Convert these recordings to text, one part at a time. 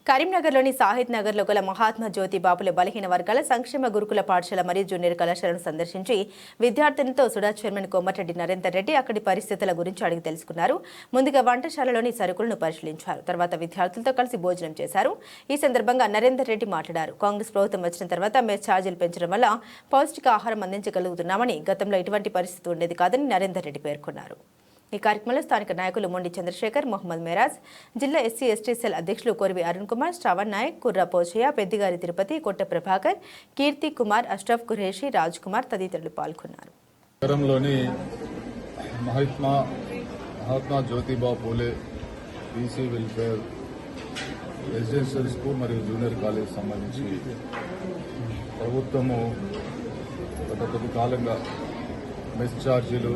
కరీంనగర్లోని సాహిద్ నగర్లో గల మహాత్మా జ్యోతి బాపుల బలహీన వర్గాల సంక్షేమ గురుకుల పాఠశాల మరియు జూనియర్ కళాశాలను సందర్శించి విద్యార్థులతో సుడా చైర్మన్ కోమటిరెడ్డి నరేందర్ రెడ్డి అక్కడి పరిస్థితుల గురించి అడిగి తెలుసుకున్నారు. ముందుగా వంటశాలలోని సరుకులను పరిశీలించారు. తర్వాత విద్యార్థులతో కలిసి భోజనం చేశారు. ఈ సందర్భంగా నరేందర్ రెడ్డి మాట్లాడారు. కాంగ్రెస్ ప్రభుత్వం వచ్చిన తర్వాత మెస్ ఛార్జీలు పెంచడం వల్ల పౌష్టిక ఆహారం అందించగలుగుతున్నామని, గతంలో ఇటువంటి పరిస్థితి ఉండేది కాదని నరేందర్ రెడ్డి పేర్కొన్నారు. ఈ కార్యక్రమంలో స్థానిక నాయకులు మొండి చంద్రశేఖర్, మొహమ్మద్ మెరాజ్, జిల్లా ఎస్సీ ఎస్టీ సెల్ అధ్యక్షులు కోరివి అరుణ్ కుమార్, శ్రావణ్ నాయక్, కుర్ర పోచయ్య, పెద్దిగారి తిరుపతి, కొట్ట ప్రభాకర్, కీర్తి కుమార్, అష్రఫ్ కురేషి, రాజ్ కుమార్ తదితరులు పాల్గొన్నారు. నగరంలోని Mahatma Jyotiba Phule BC welfare residential school మరియు జూనియర్ కాలేజ్ సంబంధించి ప్రభుత్వము గత కొద్ది కాలంగా మెస్ ఛార్జీలు,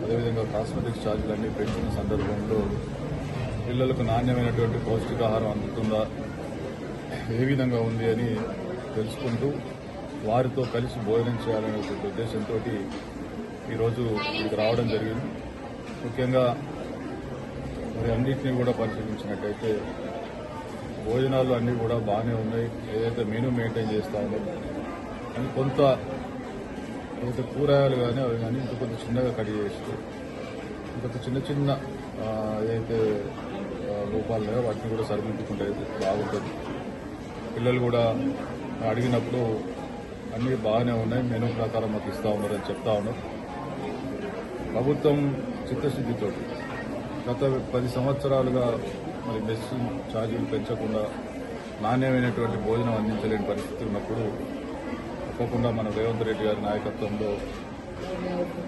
అదేవిధంగా కాస్మెటిక్స్ ఛార్జీలు అన్ని పెంచిన సందర్భంలో పిల్లలకు నాణ్యమైనటువంటి పౌష్టికాహారం అందుతుందా, ఏ విధంగా ఉంది అని తెలుసుకుంటూ వారితో కలిసి భోజనం చేయాలనేటువంటి ఉద్దేశంతో ఈరోజు ఇక్కడికి రావడం జరిగింది. ముఖ్యంగా మరి అన్నింటినీ కూడా పరిశీలించినట్టయితే భోజనాలు అన్నీ కూడా బాగానే ఉన్నాయి. ఏదైతే మెనూ మెయింటైన్ చేస్తా ఉన్నాం అని కొంత ఏదైతే కూరగాయలు కానీ అవి కానీ ఇంకా కొంచెం చిన్నగా కట్ చేస్తూ ఇంకొక చిన్న చిన్న ఏదైతే రూపాలు లేవో వాటిని కూడా సరిదిద్దుకుంటే బాగుంటుంది. పిల్లలు కూడా అడిగినప్పుడు అన్నీ బాగానే ఉన్నాయి, మెనూ ప్రకారం మాకు ఇస్తూ ఉన్నారని చెప్తా ఉన్నారు. ప్రభుత్వం చిత్తశుద్ధితో గత 10 సంవత్సరాలుగా మరి మెస్ ఛార్జీలు పెంచకుండా నాణ్యమైనటువంటి భోజనం అందించలేని పరిస్థితి ఉన్నప్పుడు తప్పకుండా మన రేవంత్ రెడ్డి గారి నాయకత్వంలో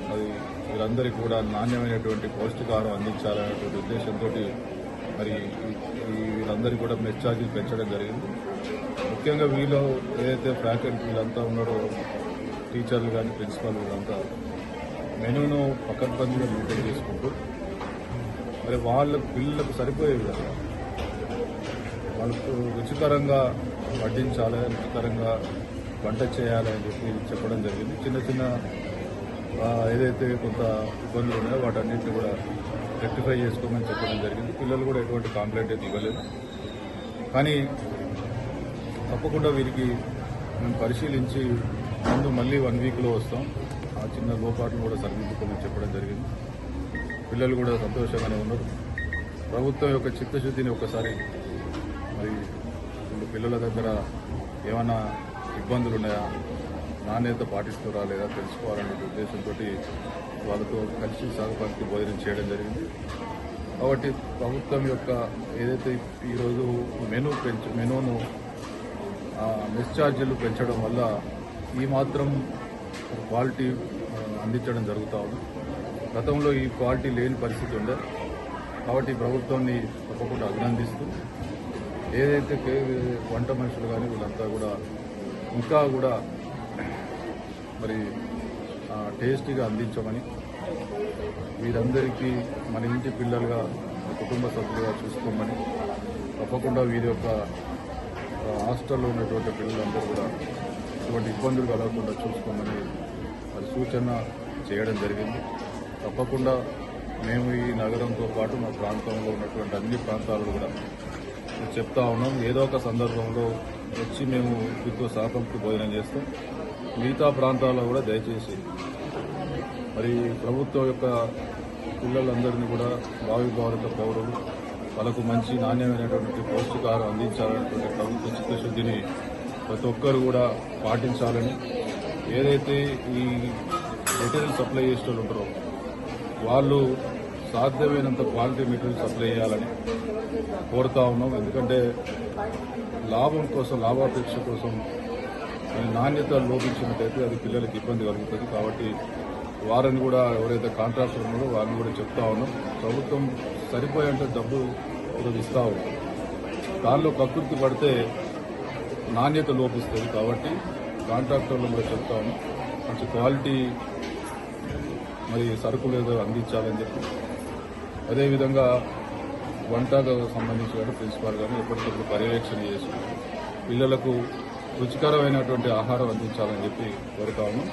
మరి వీరందరికీ కూడా నాణ్యమైనటువంటి పౌష్టికాహారం అందించాలనేటువంటి ఉద్దేశంతో మరి వీళ్ళందరికీ కూడా మెస్ ఛార్జీలు పెంచడం జరిగింది. ముఖ్యంగా వీళ్ళు ఏదైతే ఫ్యాకల్టీ వీళ్ళంతా ఉన్నారో, టీచర్లు కానీ ప్రిన్సిపాల్ వీళ్ళంతా మెనూను పకడ్బందీగా మెయింటైన్ చేసుకుంటూ మరి వాళ్ళ పిల్లలకు సరిపోయే విధంగా వాళ్ళకు రుచికరంగా వడ్డించాలి, రుచికరంగా వంట చేయాలి అని చెప్పడం జరిగింది. చిన్న చిన్న ఏదైతే కొంత ఇబ్బందులు ఉన్నాయో వాటన్నింటినీ కూడా రెక్టిఫై చేసుకోమని చెప్పడం జరిగింది. పిల్లలు కూడా ఎటువంటి కాంప్లైంట్ అయితే ఇవ్వలేదు. కానీ తప్పకుండా వీరికి మేము పరిశీలించి ముందు మళ్ళీ 1 వీక్లో వస్తాం, ఆ చిన్న లోపాట్లు కూడా సరిదిద్దుకోమని చెప్పడం జరిగింది. పిల్లలు కూడా సంతోషంగానే ఉన్నారు. ప్రభుత్వం యొక్క చిత్తశుద్ధిని ఒకసారి మరి పిల్లల దగ్గర ఏమైనా ఇబ్బందులు ఉన్నాయా, నాణ్యత పాటిస్తున్నారా లేదా తెలుసుకోవాలనే ఉద్దేశంతో వాళ్ళతో కలిసి సహపంక్తి భోజనం చేయడం జరిగింది. కాబట్టి ప్రభుత్వం యొక్క ఏదైతే ఈరోజు మెనూను మెస్ ఛార్జీలు పెంచడం వల్ల ఈ మాత్రం క్వాలిటీ అందించడం జరుగుతూ ఉంది. గతంలో ఈ క్వాలిటీ లేని పరిస్థితి ఉండే. కాబట్టి ప్రభుత్వాన్ని తప్పకుండా అభినందిస్తూ ఏదైతే వంట మనుషులు కానీ వీళ్ళంతా కూడా ఇంకా కూడా మరి టేస్టీగా అందించమని, వీరందరికీ మన ఇంటి పిల్లలుగా కుటుంబ సభ్యులుగా చూసుకోమని, తప్పకుండా వీరి యొక్క హాస్టల్లో ఉన్నటువంటి పిల్లలందరూ కూడా ఇటువంటి ఇబ్బందులు కలగకుండా చూసుకోమని మరి సూచన చేయడం జరిగింది. తప్పకుండా మేము ఈ నగరంతో పాటు మా ప్రాంతంలో ఉన్నటువంటి అన్ని ప్రాంతాలను కూడా చెప్తా ఉన్నాం. ఏదో ఒక సందర్భంలో వచ్చి మేము వీటితో సహపంక్తి భోజనం చేస్తాం. మిగతా ప్రాంతాల్లో కూడా దయచేసి మరి ప్రభుత్వం యొక్క పిల్లలందరినీ కూడా భావి భారత పౌరులు వాళ్ళకు మంచి నాణ్యమైనటువంటి పౌష్టికాహారం అందించాలనేటువంటి ప్రభుత్వ చిత్తశుద్ధిని ప్రతి ఒక్కరు కూడా పాటించాలని, ఏదైతే ఈ మెటీరియల్ సప్లై చేసే వాళ్ళు ఉంటారో వాళ్ళు సాధ్యమైనంత క్వాలిటీ మెటీరియల్ సప్లై చేయాలని కోరుతా ఉన్నాం. ఎందుకంటే లాభం కోసం, లాభాపేక్ష కోసం నాణ్యత లోపించినట్టయితే అది పిల్లలకి ఇబ్బంది కలుగుతుంది. కాబట్టి వారిని కూడా ఎవరైతే కాంట్రాక్టర్ ఉన్నారో వారిని కూడా చెప్తా ఉన్నాం. ప్రభుత్వం సరిపోయేంత డబ్బు ఈరోజు ఇస్తా ఉన్నాం. దానిలో ప్రకృతి పడితే నాణ్యత లోపిస్తుంది. కాబట్టి కాంట్రాక్టర్లు కూడా చెప్తా ఉన్నాం, మంచి క్వాలిటీ మరి సరుకులు ఏదో అందించాలని చెప్పి, అదేవిధంగా వంటకు సంబంధించిన ప్రిన్సిపాల్ కానీ ఎప్పటికప్పుడు పర్యవేక్షణ చేసి పిల్లలకు రుచికరమైనటువంటి ఆహారం అందించాలని చెప్పి కోరుతా ఉన్నాం.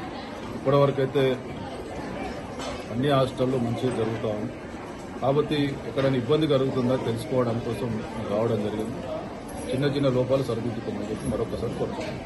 ఇప్పటివరకైతే అన్ని హాస్టల్లో మంచిగా జరుగుతూ ఉంది. కాబట్టి ఎక్కడైనా ఇబ్బంది కలుగుతుందా తెలుసుకోవడం కోసం రావడం జరిగింది. చిన్న చిన్న లోపాలు సరిదిద్దుకోమని చెప్పి మరొకసారి కోరుతున్నాను.